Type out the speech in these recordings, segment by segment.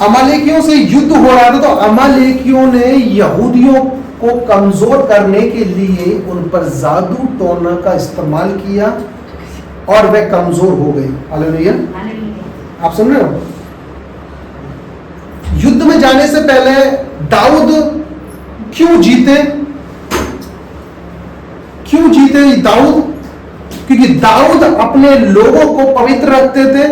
अमालेकियों से युद्ध हो रहा था, तो अमालेकियों ने यहूदियों को कमजोर करने के लिए उन पर जादू टोना का इस्तेमाल किया और वे कमजोर हो गए। हालेलुया। आप सुन रहे हो? युद्ध में जाने से पहले दाऊद क्यों जीते? क्यों जीते दाऊद? क्योंकि दाऊद अपने लोगों को पवित्र रखते थे,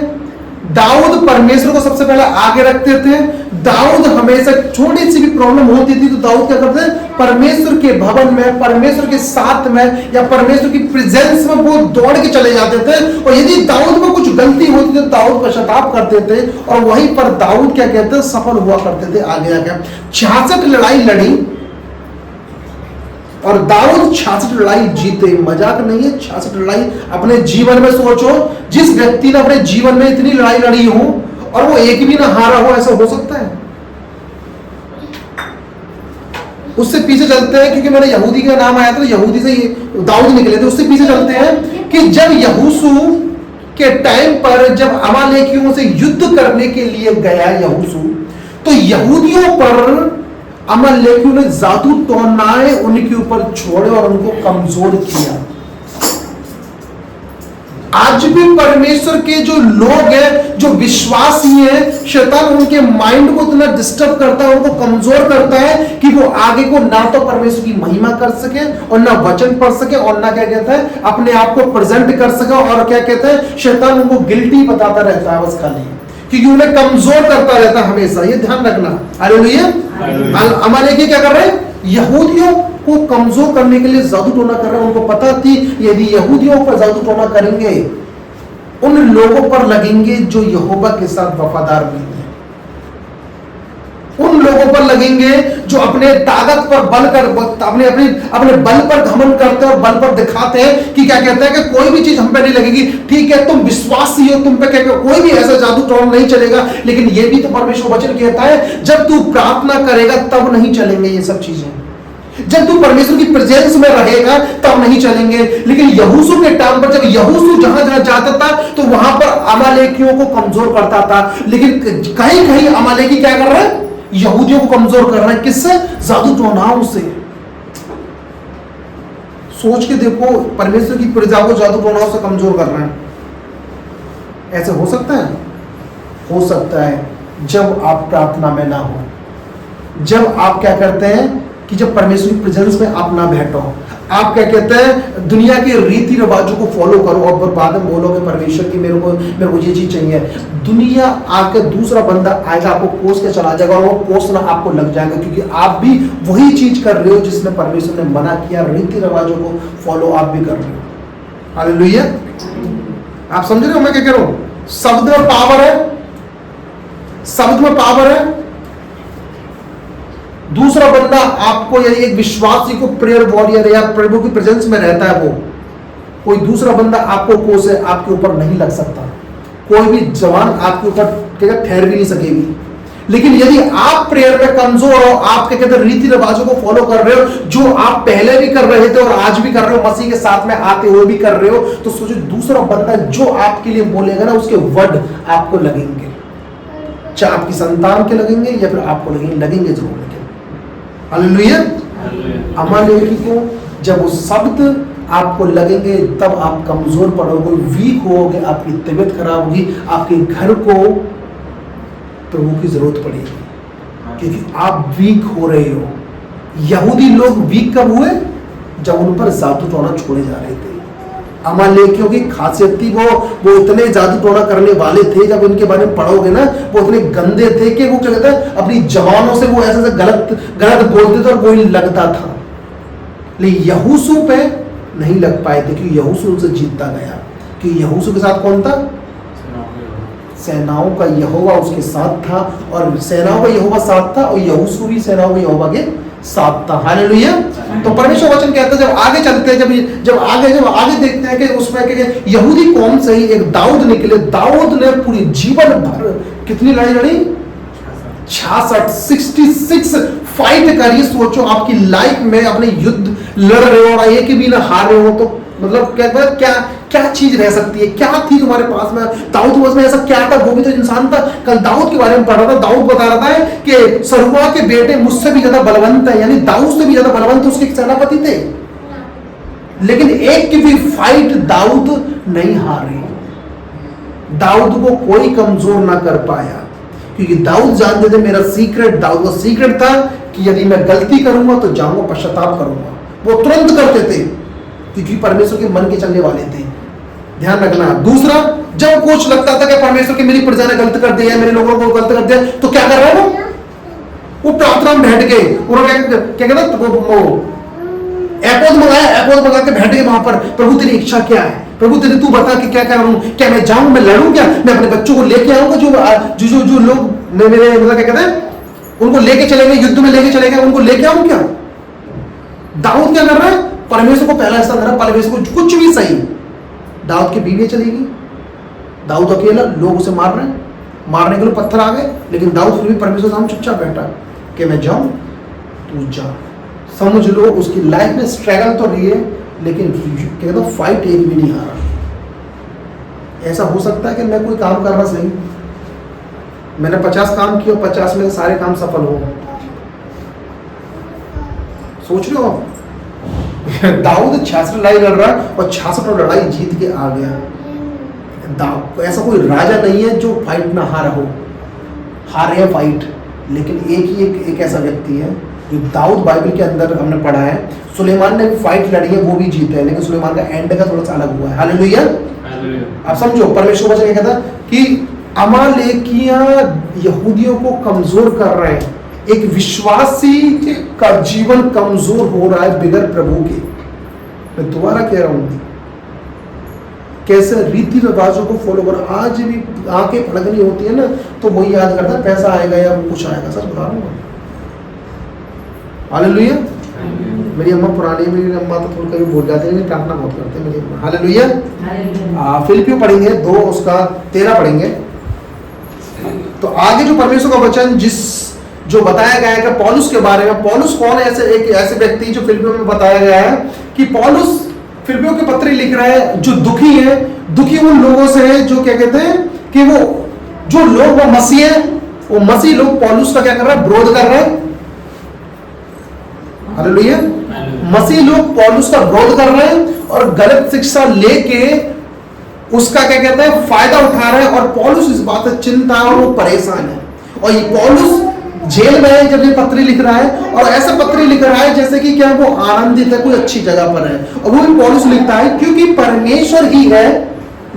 दाऊद परमेश्वर को सबसे पहले आगे रखते थे। दाऊद हमेशा छोटी सी भी प्रॉब्लम होती थी तो दाऊद क्या करते? परमेश्वर के भवन में, परमेश्वर के साथ में या परमेश्वर की प्रेजेंस में वो दौड़ के चले जाते थे। और यदि दाऊद में कुछ गलती होती थी तो दाऊद पश्चाताप करते थे और वहीं पर दाऊद क्या कहते हैं? सफल हुआ करते थे आगे जाकर। 66 लड़ाई लड़ी और दाऊद 66 लड़ाई जीते। मजाक नहीं है, 66 लड़ाई। अपने जीवन में सोचो, जिस व्यक्ति ने अपने जीवन में इतनी लड़ाई लड़ी हो और वो एक भी ना हारा हो, ऐसा हो सकता है? उससे पीछे चलते हैं, क्योंकि मैंने यहूदी का नाम आया था, यहूदी से दाऊद निकले थे। उससे पीछे चलते हैं कि जब यहोशू के टाइम पर जब अमालेकियों से युद्ध करने के लिए गया यहोशू, तो यहूदियों पर अमालेकियों ने जादू टोनाए उनके ऊपर छोड़े और उनको कमजोर किया। आज भी परमेश्वर के जो लोग हैं, जो विश्वासी हैं, शैतान उनके माइंड को इतना डिस्टर्ब करता है, उनको कमजोर करता है कि वो आगे को ना तो परमेश्वर की महिमा कर सके और ना वचन पढ़ सके और ना क्या कहता है अपने आप को प्रेजेंट कर सके। और क्या कहते हैं, शैतान उनको गिल्टी बताता रहता है बस खाली, क्योंकि उन्हें कमजोर करता रहता है हमेशा। ये ध्यान रखना। हालेलुया। अमालेकी क्या कर रहे हैं? यहूदियों को कमजोर करने के लिए जादू टोना कर रहे हैं। उनको पता थी यदि यहूदियों पर जादू टोना करेंगे, उन लोगों पर लगेंगे जो यहोवा के साथ वफादार नहीं है। उन लोगों पर लगेंगे जो अपने ताकत पर बल कर अपने बल पर घमंड करते हैं और बल पर दिखाते हैं कि क्या कहते हैं कि कोई भी चीज हम पे नहीं लगेगी। ठीक है, तुम विश्वासी हो, तुम पे क्या कोई भी ऐसा जादू टोना नहीं चलेगा। लेकिन ये भी तो परमेश्वर वचन कहता है, जब तू प्रार्थना करेगा तब नहीं चलेंगे ये सब चीजें। जब तू परमेश्वर की प्रेजेंस में रहेगा तब नहीं चलेंगे। लेकिन यहोशू के टाइम पर जब यहोशू जहां जहां जाता था तो वहां पर अमालेकियों को कमजोर करता था। लेकिन कहीं कहीं अमालेकी क्या कर रहा है? यहूदियों को कमजोर कर रहा है। किससे? जादू टोनाओं से। सोच के देखो, परमेश्वर की प्रजा को जादू टोनाओं से कमजोर कर रहा है। ऐसे हो सकता है? हो सकता है जब आप प्रार्थना में ना हो, जब आप क्या करते हैं कि जब परमेश्वर की प्रेजेंस में आप ना बैठो, आप क्या कहते हैं दुनिया के रीति रिवाजों को फॉलो करो और बाद में बोलोगे परमेश्वर की मेरे को ये चीज चाहिए। दुनिया आके दूसरा बंदा आएगा, आपको कोस के चला जाएगा और वो कोसना आपको लग जाएगा, क्योंकि आप भी वही चीज कर रहे हो जिसने परमेश्वर ने मना किया। रीति रिवाजों को फॉलो आप भी कर रहे हो। हालेलुया। आप समझ रहे हो मैं क्या कह रहा हूं? शब्द में पावर है, शब्द में पावर है। दूसरा बंदा आपको, यदि एक विश्वासी को प्रेयर वॉरियर या प्रभु की प्रेजेंस में रहता है, वो कोई दूसरा बंदा आपको कोसे आपके ऊपर नहीं लग सकता। कोई भी जवान आपके ऊपर ठहर भी नहीं सकेगी। लेकिन यदि आप प्रेयर में कमजोर हो, आप क्या कहते हैं रीति रिवाजों को फॉलो कर रहे हो, जो आप पहले भी कर रहे थे और आज भी कर रहे हो, मसीह के साथ में आते हुए भी कर रहे हो, तो सोचो दूसरा बंदा जो आपके लिए बोलेगा ना, उसके वर्ड आपको लगेंगे। चाहे आपकी संतान के लगेंगे या फिर आपको लगेंगे जरूर। हालेलुया। अमालेकी को जब वो शब्द आपको लगेंगे तब आप कमजोर पड़ोगे, वीक होगे, आपकी तबीयत खराब होगी, आपके घर को प्रभु की जरूरत पड़ेगी, क्योंकि आप वीक हो रहे हो। यहूदी लोग वीक कब हुए? जब उन पर जादू टोना छोड़े जा रहे थे। अमालेकियों की खासियत थी वो इतने जादू टोना करने वाले थे, जब इनके बारे में पढ़ोगे ना, वो इतने गंदे थे कि वो क्या कहते हैं अपनी जवानों से वो ऐसे गलत बोलते थे और कोई लगता था। लेकिन यहोशू पे नहीं लग पाए थे, क्योंकि यहोशू उनसे जीतता गया। कि यहोशू के साथ कौन था? सेनाओं का यहोवा उसके साथ था, और सेनाओं का यहोवा साथ था, और यहोशू भी सेनाओं का यहोवा के साथ था। हालेलुया। तो परमेश्वर वचन कहता है, जब आगे चलते हैं, जब आगे देखते हैं कि उसमें यहूदी कौम से ही एक दाऊद निकले। दाऊद ने पूरी जीवन भर कितनी लड़ाई लड़ी? 66 फाइट करिए। सोचो आपकी लाइफ में अपने युद्ध लड़ रहे हो और एक भी ना हार रहे हो, तो मतलब क्या क्या चीज रह सकती है, क्या थी तुम्हारे पास में? दाऊद के पास में ऐसा क्या था? वो भी तो इंसान था। कल दाऊद के बारे में पढ़ रहा था, दाऊद बता रहा था कि सरुआ के बेटे मुझसे भी ज्यादा बलवंत है, यानी दाऊद से भी ज्यादा बलवंत उसके सेनापति थे, लेकिन एक की भी फाइट दाऊद नहीं हारे। दाऊद को कोई कमजोर ना कर पाया, क्योंकि दाऊद जानते थे मेरा सीक्रेट, दाऊद का सीक्रेट था कि यदि मैं गलती करूंगा तो जाऊंगा, पश्चाताप करूंगा। वो तुरंत करते थे, क्योंकि परमेश्वर के मन के चलने वाले थे। ध्यान रखना। दूसरा, जब कुछ लगता था कि परमेश्वर की मेरी प्रजा ने गलत कर दिया, मेरे लोगों को गलत कर दिया, तो क्या कर रहा है वो प्रार्थना में बैठ के, उन्होंने क्या कहना, एपोद मंगाया, एपोद मंगा के बैठ गए वहां पर। प्रभु तेरी इच्छा क्या है? प्रभु तेरी तू बता कि क्या करूं? क्या मैं जाऊं, मैं लड़ूं, क्या मैं अपने बच्चों को लेके आऊंगा? जो लोग मेरे मतलब क्या कहते हैं, उनको लेके चले गए, युद्ध में लेके चले गए, उनको लेके आऊं क्या? दाऊद क्या कर रहा है? परमेश्वर को पहला स्थान दे रहा है। परमेश्वर को कुछ भी सही, दाऊद की बीवी चलेगी, दाऊद अकेला, लोग उसे मार रहे हैं, मारने के लिए पत्थर आ गए, लेकिन दाऊद फिर भी परमेश्वर सामने चुपचाप बैठा कि मैं जाऊं, तू जा। समझ लो उसकी लाइफ में स्ट्रगल तो रही है, लेकिन कहता फाइट एक भी नहीं आ रहा। ऐसा हो सकता है कि मैं कोई काम कर रहा सही, मैंने 50 काम किए, 50 में सारे काम सफल हो गए। सोच रहे हो आप? दाऊद 66 लड़ाई लड़ रहा है और 66 लड़ाई जीत के आ गया। ऐसा कोई राजा नहीं है जो फाइट ना हारा हो, हारे है फाइट, लेकिन एक ऐसा व्यक्ति है जो दाऊद बाइबल के अंदर हमने पढ़ा है। सुलेमान ने भी फाइट लड़ी है, वो भी जीते हैं, लेकिन सुलेमान का एंड का थोड़ा सा अलग हुआ है। हालेलुया। आप समझो, परमेश्वर वचन क्या कहता कि अमालेकिया यहूदियों को कमजोर कर रहे हैं। एक विश्वासी का जीवन कमजोर हो रहा है बिगर प्रभु के। मैं दोबारा कह रहा हूं, कैसे रीति रिवाजों को फॉलो कर, आज भी आंखें फड़कनी होती है ना तो वही याद करता है पैसा आएगा या कुछ आएगा। सच बता रहा हूँ। हालेलुया। मेरी अम्मा पुरानी, मेरी अम्मा तो थोड़ी कभी भूल जाती है, प्रार्थना बहुत करते हैं मेरी अम्मा। हालेलुया। फिलिपियों पढ़ेंगे 2 उसका 13 पढ़ेंगे। तो आगे जो परमेश्वर का वचन जो बताया गया है कि पौलुस के बारे में, पौलुस कौन है? एक ऐसे व्यक्ति जो फिलिपियों में बताया गया है कि पौलुस फिलिपियों के पत्र लिख रहा है जो दुखी है। दुखी उन लोगों से है जो क्या कहते हैं कि वो जो लोग वो मसीह है, वो मसीह लोग पौलुस का क्या कर रहा है? विरोध कर रहे हैं। हालेलुया। मसीह लोग पौलुस का विरोध कर रहे हैं और गलत शिक्षा लेके उसका क्या कहते हैं फायदा उठा रहे हैं, और पौलुस इस बात से चिंता है और वो परेशान है। और ये पौलुस जेल में है जब ये पत्री लिख रहा है, और ऐसा पत्री लिख रहा है जैसे कि क्या वो आनंदित है, कोई अच्छी जगह पर है। और वो भी पौलुस लिखता है क्योंकि परमेश्वर ही है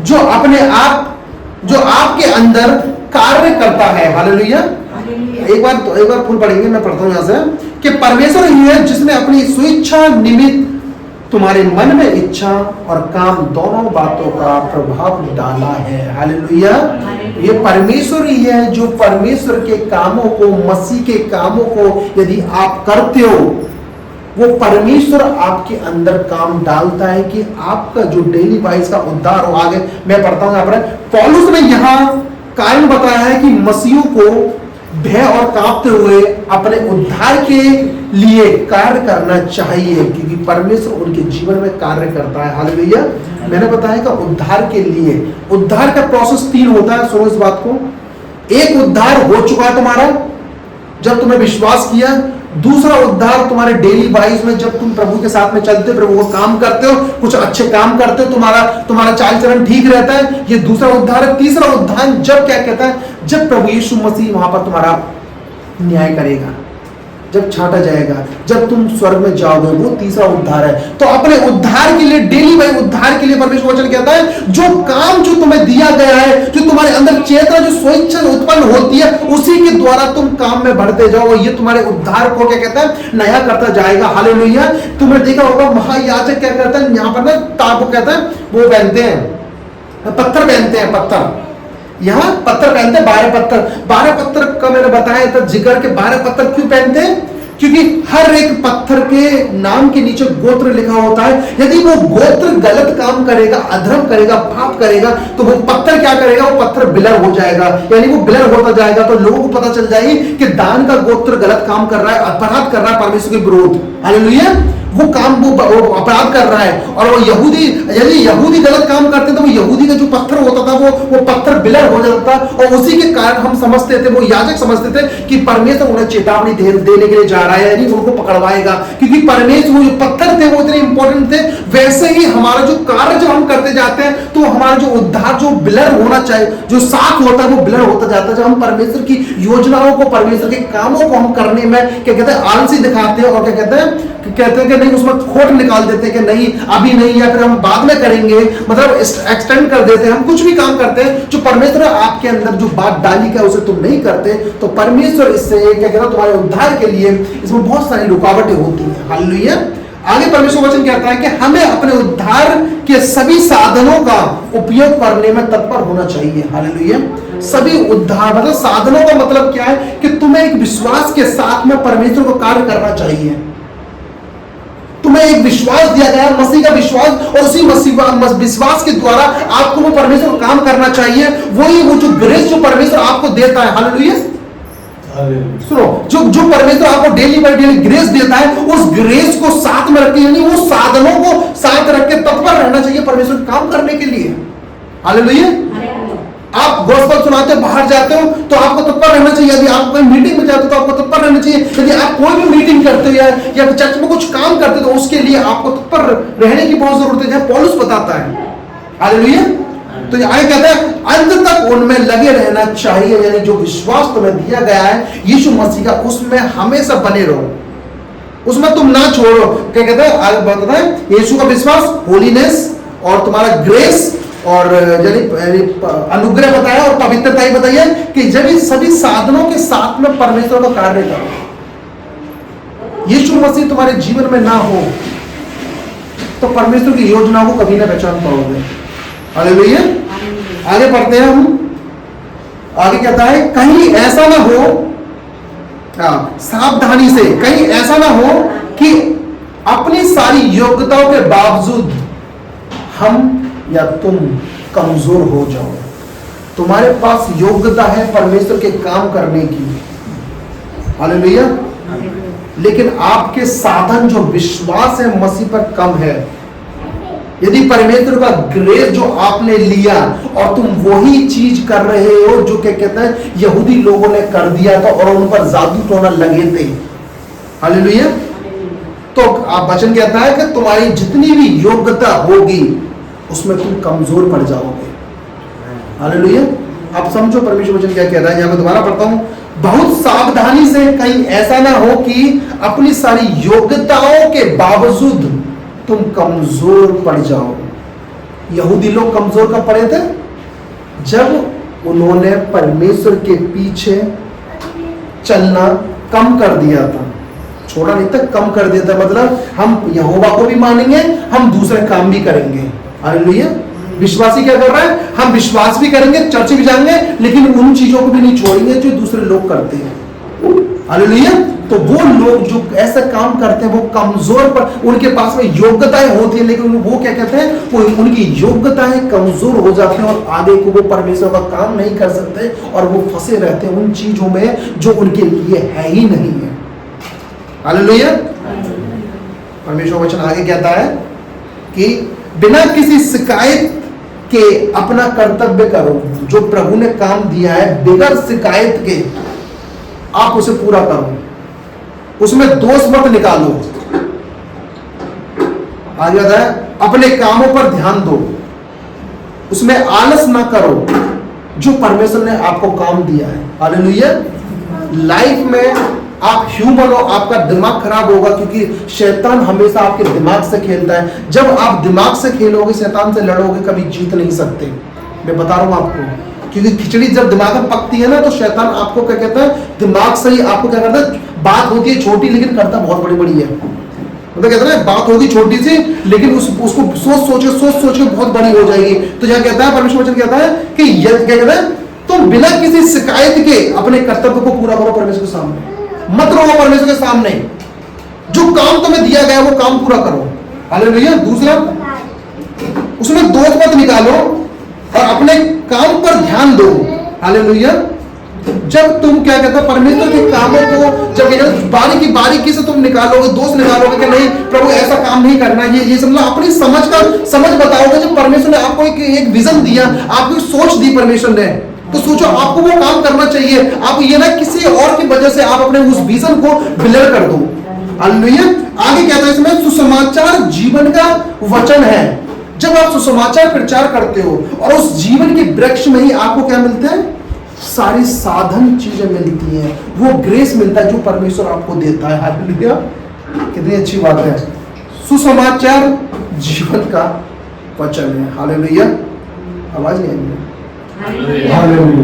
जो अपने आप, जो आपके अंदर कार्य करता है। हालेलुया। एक बार फुल पढ़ेंगे, मैं पढ़ता हूं यहां से कि परमेश्वर ही है जिसने अपनी स्वेच्छा निमित्त तुम्हारे मन में इच्छा और काम दोनों बातों का प्रभाव डाला है। हालेलुया। ये परमेश्वर ही है जो परमेश्वर के कामों को, मसीह के कामों को यदि आप करते हो, वो परमेश्वर आपके अंदर काम डालता है कि आपका जो डेली वाइज का उद्धार हो। आगे मैं पढ़ता हूं, यहाँ पर पौलुस ने यहाँ कारण बताया है कि मसीहों को भय और कांपते हुए अपने उद्धार के लिए कार्य करना चाहिए, क्योंकि परमेश्वर उनके जीवन में कार्य करता है। हालेलुया। मैंने बताया कि उद्धार के लिए, उद्धार का प्रोसेस 3 होता है। सुनो इस बात को। एक, उद्धार हो चुका है तुम्हारा जब तुमने विश्वास किया। दूसरा उद्धार तुम्हारे डेली वाइज में, जब तुम प्रभु के साथ में चलते हो, प्रभु को काम करते हो, कुछ अच्छे काम करते हो, तुम्हारा चाल चलन ठीक रहता है, ये दूसरा उद्धार है। तीसरा उद्धार जब क्या कहता है, जब प्रभु यीशु मसीह वहां पर तुम्हारा न्याय करेगा, जब छांटा जाएगा, जब तुम स्वर्ग में जाओगे, वो तीसरा उद्धार है। तो अपने उद्धार के लिए, डेली वाइज उद्धार के लिए परमेश्वर वचन कहता है जो काम जो तुम्हें दिया गया है, जो तुम्हारे अंदर चेतना, जो स्वेच्छा उत्पन्न होती है, उसी के द्वारा तुम काम में बढ़ते जाओ, और ये तुम्हारे उद्धार को क्या कहता है नया करता जाएगा। हालेलुया। तुमने देखा होगा महायाजक क्या करता है, यहाँ पर ना ताबू कहता है वो पहनते हैं, पत्थर पहनते हैं, पत्थर, यहाँ पत्थर पहनते हैं, 12 पत्थर। 12 पत्थर का मैंने बताया था जिक्र के 12 पत्थर क्यों पहनते हैं, क्योंकि हर एक पत्थर के नाम के नीचे गोत्र लिखा होता है। यदि वो गोत्र गलत काम करेगा, अधर्म करेगा, पाप करेगा, तो वो पत्थर क्या करेगा, वो पत्थर बिलर हो जाएगा, यानी वो बिलर होता जाएगा। तो लोगों को पता चल जाएगी कि दान का गोत्र गलत काम कर रहा है, अपराध कर रहा है परमेश्वर के विरोध। हालेलुया। वो काम वो अपराध कर रहा है, और वो यहूदी, यदि यहूदी गलत काम करते तो वो यहूदी का जो पत्थर होता था वो पत्थर विलय हो जाता था, और उसी के कारण हम समझते थे, वो याजक समझते थे कि परमेश्वर उन्हें चेतावनी देने के लिए जा रहा है, यानी उनको पकड़वाएगा, क्योंकि परमेश्वर वो जो पत्थर थे वो इतने इंपॉर्टेंट थे। वैसे ही हमारा जो कार्य जब हम करते जाते हैं तो हमारा जो उद्धार जो विलय होना चाहिए, जो साथ होता है वो विलय होता जाता है। जब हम परमेश्वर की योजनाओं को, परमेश्वर के कामों को हम करने में क्या कहते हैं, आलसी दिखाते हैं, और क्या कहते हैं कि नहीं, उसमें खोट निकाल देते हैं कि नहीं अभी नहीं, या फिर हम बाद में करेंगे, मतलब एक्सटेंड कर देते हैं। हम कुछ भी काम करते हैं जो परमेश्वर आपके अंदर जो बात डाली है उसे तुम नहीं करते, तो परमेश्वर इससे क्या कहता है, तुम्हारे उद्धार के लिए इसमें बहुत सारी रुकावटें होती हैं। हालेलुया। आगे परमेश्वर वचन कहता है कि हमें अपने उद्धार के सभी साधनों का उपयोग करने में तत्पर होना चाहिए। हालेलुया। सभी उद्धार मतलब साधनों का मतलब क्या है कि तुम्हें एक विश्वास के साथ में परमेश्वर को कार्य करना चाहिए। तुम्हें एक विश्वास दिया गया, मसीह का विश्वास, और उसी मसीह विश्वास के द्वारा आपको वो परमेश्वर को काम करना चाहिए। वही वो जो ग्रेस जो परमेश्वर आपको देता है, हालेलुया, सुनो, जो परमेश्वर आपको डेली बाय डेली ग्रेस देता है, उस ग्रेस को साथ में रखते, यानी वो साधनों को साथ रख के तत्पर रहना चाहिए परमेश्वर काम करने के लिए। हालेलुया। आप गॉस्पेल सुनाते हो, बाहर जाते हो तो आपको तत्पर रहना चाहिए। यदि आप कोई मीटिंग में जाते हो तो आपको तत्पर रहना चाहिए। यदि आप कोई भी मीटिंग करते हो या चर्च में कुछ काम करते हो तो उसके लिए आपको तत्पर रहने की बहुत जरूरत है, जहां पौलुस बताता है। हालेलुया। तो आगे कहता है अंत तक उनमें लगे रहना चाहिए, यानी जो विश्वास तुम्हें दिया गया है यीशु मसीह का, उसमें हमेशा बने रहो, उसमें तुम ना छोड़ो। क्या कहता है, आगे बताता है यीशु का विश्वास, होलीनेस, और तुम्हारा ग्रेस, और अनुग्रह बताया, और पवित्रता ही बताई है कि जब इन सभी साधनों के साथ में परमेश्वर का कार्य करो। यीशु मसीह तुम्हारे जीवन में ना हो तो परमेश्वर की योजनाओं को कभी ना पहचान पाओगे। हालेलुया। आगे पढ़ते हैं हम। आगे कहता है कहीं ऐसा ना हो, सावधानी से, कहीं ऐसा ना हो कि अपनी सारी योग्यताओं के बावजूद हम या तुम कमजोर हो जाओ। तुम्हारे पास योग्यता है परमेश्वर के काम करने की, हालेलुया, लेकिन आपके साधन जो विश्वास है मसीह पर कम है। यदि परमेश्वर का ग्रेस जो आपने लिया और तुम वही चीज कर रहे हो जो क्या कहता है यहूदी लोगों ने कर दिया था और उन पर जादू टोना लगे थे, हालेलुया, तो आप वचन कहता है कि तुम्हारी जितनी भी योग्यता होगी उसमें तुम कमजोर पड़ जाओगे। हालेलुया। आप समझो परमेश्वर वचन क्या कह रहा है। यहां मैं दोबारा पढ़ता हूं, बहुत सावधानी से, कहीं ऐसा ना हो कि अपनी सारी योग्यताओं के बावजूद तुम कमजोर पड़ जाओ। यहूदी लोग कमजोर कब पड़े थे? जब उन्होंने परमेश्वर के पीछे चलना कम कर दिया था, छोड़ा नहीं था, कम कर दिया था। मतलब हम यहोवा को भी मानेंगे, हम दूसरे काम भी करेंगे। हालेलुया। विश्वासी क्या कर रहा है? हम विश्वास भी करेंगे, चर्च भी जाएंगे, लेकिन उन चीजों को भी नहीं छोड़ेंगे जो दूसरे लोग करते हैं। हालेलुया। तो वो लोग जो ऐसा काम करते हैं वो कमजोर पर, उनके पास में योग्यताएं होती है लेकिन वो क्या कहते हैं, वो उनकी योग्यताएं कमजोर हो जाते हैं और आगे को वो परमेश्वर का काम नहीं कर सकते और वो फंसे रहते हैं उन चीजों में जो उनके लिए है ही नहीं है। हालेलुया। परमेश्वर वचन आगे कहता है कि बिना किसी शिकायत के अपना कर्तव्य करो। जो प्रभु ने काम दिया है बिना शिकायत के आप उसे पूरा करो, उसमें दोष मत निकालो। आगे आता है अपने कामों पर ध्यान दो, उसमें आलस ना करो जो परमेश्वर ने आपको काम दिया है। हालेलुया। लाइफ में आप ह्यूमन हो, आपका दिमाग खराब होगा क्योंकि शैतान हमेशा आपके दिमाग से खेलता है। जब आप दिमाग से खेलोगे, शैतान से लड़ोगे, कभी जीत नहीं सकते। मैं बता रहा हूं आपको, क्योंकि खिचड़ी जब दिमाग में पकती है ना तो शैतान आपको क्या कहता है, दिमाग से ही आपको क्या करता है, बात होती है छोटी लेकिन करता बहुत बड़ी बड़ी है। मतलब कहता है बात होगी छोटी सी लेकिन उसको सोच सोच के बहुत बड़ी हो जाएगी। तो यह कहता है परमेश्वर वचन कहता है कि क्या कहता है, तुम बिना किसी शिकायत के अपने कर्तव्य को पूरा करो परमेश्वर के सामने। मत रहो परमेश्वर के सामने, जो काम तुम्हें दिया गया वो काम पूरा करो। हालेलुया। दूसरा, उसमें दोष मत निकालो और अपने काम पर ध्यान दो। हालेलुया। जब तुम क्या कहते हो परमेश्वर के कामों को जब बारीकी से तुम निकालोगे, दोष निकालोगे कि नहीं प्रभु ऐसा काम नहीं करना, ये समझ अपनी समझ बताओगे। जब परमेश्वर ने आपको एक विजन दिया, आपको एक सोच दी परमेश्वर ने, तो सोचो आपको वो काम करना चाहिए। आप ये ना किसी और की वजह से आप अपने उस विजन को विलर कर दो। हालेलुया। आगे कहता है इसमें सुसमाचार जीवन का वचन है। जब आप सुसमाचार प्रचार करते हो और उस जीवन के वृक्ष में ही आपको क्या मिलता है, सारी साधन चीजें मिलती हैं, वो ग्रेस मिलता है जो परमेश्वर आपको देता है। हालेलुया, कितनी अच्छी बात है। सुसमाचार जीवन का वचन है। हालेलुया, आवाज नहीं आई। हालेलुया।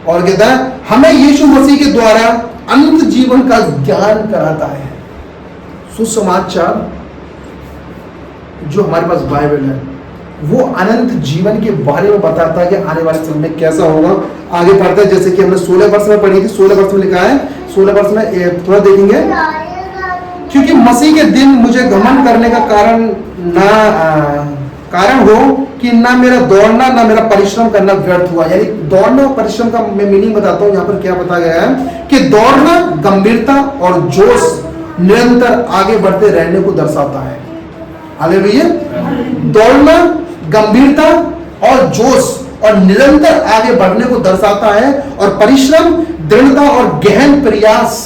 और कहता है हमें यीशु मसीह के द्वारा अनंत जीवन का ज्ञान कराता है। सुसमाचार जो हमारे पास बाइबल है वो अनंत जीवन के बारे में बताता है कि आने वाले समय में कैसा होगा। आगे पढ़ते हैं, जैसे कि हमने 16 वर्ष में पढ़ी थी। 16 वर्ष में लिखा है, 16 वर्ष में थोड़ा देखेंगे। क्योंकि मसीह के दिन मुझे घमंड करने का कारण हो कि ना मेरा दौड़ना ना मेरा परिश्रम करना व्यर्थ हुआ। यानी दौड़ना और परिश्रम का मैं मीनिंग बताता हूँ। यहाँ पर क्या बताया गया है कि दौड़ना गंभीरता और जोश निरंतर आगे बढ़ते रहने को दर्शाता है। हालेलुया। दौड़ना गंभीरता और जोश और निरंतर आगे बढ़ने को दर्शाता है, और परिश्रम दृढ़ता और गहन प्रयास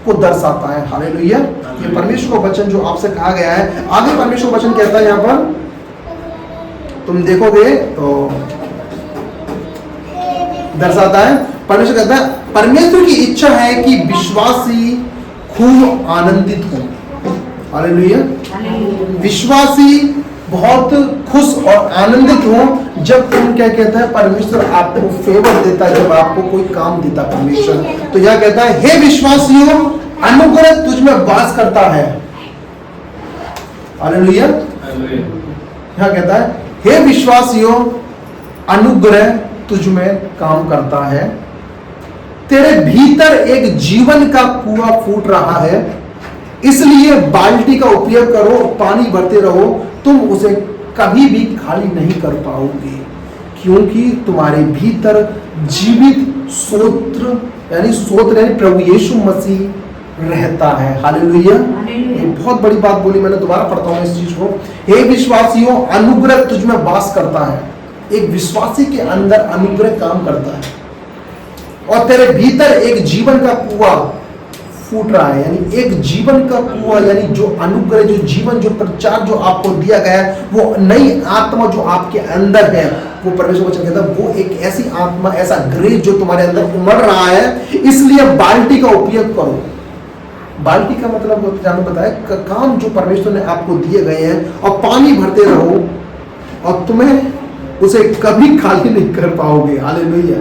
को दर्शाता है। हालेलुया। ये परमेश्वर का वचन जो आपसे कहा गया है। आगे परमेश्वर वचन कहता है, यहां पर तुम देखोगे तो दर्शाता है, परमेश्वर कहता है परमेश्वर की इच्छा है कि विश्वासी खूब आनंदित हो। हालेलुया। विश्वासी बहुत खुश और आनंदित हो जब तुम क्या कहता है परमेश्वर आपको फेवर देता है, जब आपको कोई काम देता है परमेश्वर। तो यह कहता है हे विश्वासियों अनुग्रह तुझ में वास करता है। हालेलुया। यह कहता है हे विश्वासियों अनुग्रह तुझ में काम करता है, तेरे भीतर एक जीवन का कुआं फूट रहा है, इसलिए बाल्टी का उपयोग करो, पानी भरते रहो, तुम उसे कभी भी खाली नहीं कर पाओगे, क्योंकि तुम्हारे भीतर जीवित सोत्र यानी प्रभु यीशु मसीह रहता है। हालेलुया। ये बहुत बड़ी बात बोली मैंने, दोबारा पढ़ता हूं इस चीज को। हे विश्वासियों अनुग्रह तुझ में वास करता है। एक विश्वासी के अंदर अनुग्रह काम करता है, और तेरे भीतर एक जीवन का कुआं फूट रहा है। यानी एक जीवन का कुआं, यानी जो अनुग्रह, जो जीवन, जो प्रचार जो आपको दिया गया है, वो नई आत्मा जो आपके अंदर है, वो परमेश्वर वचन कहता है वो एक ऐसी आत्मा, ऐसा ग्रेस जो तुम्हारे अंदर उमड़ रहा है। इसलिए बाल्टी का उपयोग करो। बाल्टी का मतलब जानो बताया काम जो परमेश्वर ने आपको दिए गए हैं, और पानी भरते रहो, और तुम्हें उसे कभी खाली नहीं कर पाओगे। हालेलुया।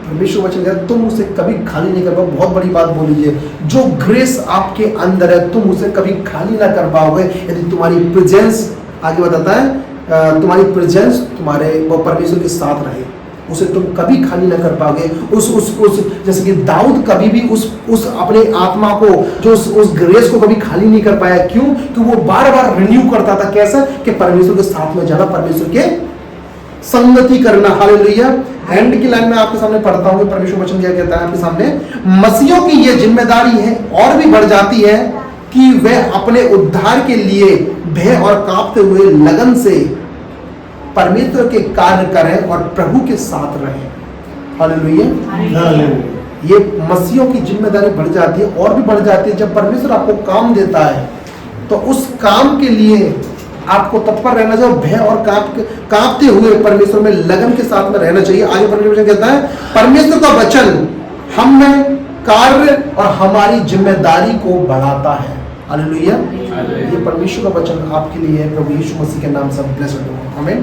परमेश्वर वचन कहता है तुम उसे कभी खाली नहीं कर पाओगे। बहुत बड़ी बात बोली है, जो ग्रेस आपके अंदर है तुम उसे कभी खाली ना कर पाओगे यदि तुम्हारी प्रेजेंस, आगे बताता है तुम्हारी प्रेजेंस तुम्हारे वो परमेश्वर के साथ रहे, उसे तुम कभी खाली ना कर पाओगे। उस जैसे कि दाऊद कभी भी उस अपने आत्मा को, जो उस ग्रेस को कभी खाली नहीं कर पाया। क्यों? कि वो बार बार रिन्यू करता था। कैसा? कि परमेश्वर के साथ में जाना, परमेश्वर के संगति करना। हालेलुया। एंड की लाइन में आपके सामने पढ़ता हूं, परमेश्वर वचन क्या कहता है आपके सामने। मसीहों की यह जिम्मेदारी है और भी बढ़ जाती है कि वे अपने उद्धार के लिए भय और कांपते हुए लगन से परमेश्वर के कार्य करें और प्रभु के साथ रहें। हालेलुया। ये मसीहों की जिम्मेदारी बढ़ जाती है और भी बढ़ जाती है। जब परमेश्वर आपको काम देता है तो उस काम के लिए आपको तत्पर रहना चाहिए, भय और कांपते हुए परमेश्वर में लगन के साथ में रहना चाहिए। आगे परमेश्वर कहता है परमेश्वर का वचन हम में कार्य और हमारी जिम्मेदारी को बढ़ाता है। हालेलुया। ये परमेश्वर का वचन आपके लिए है। प्रभु यीशु मसीह के नाम से ब्लेस्ड हो। आमीन।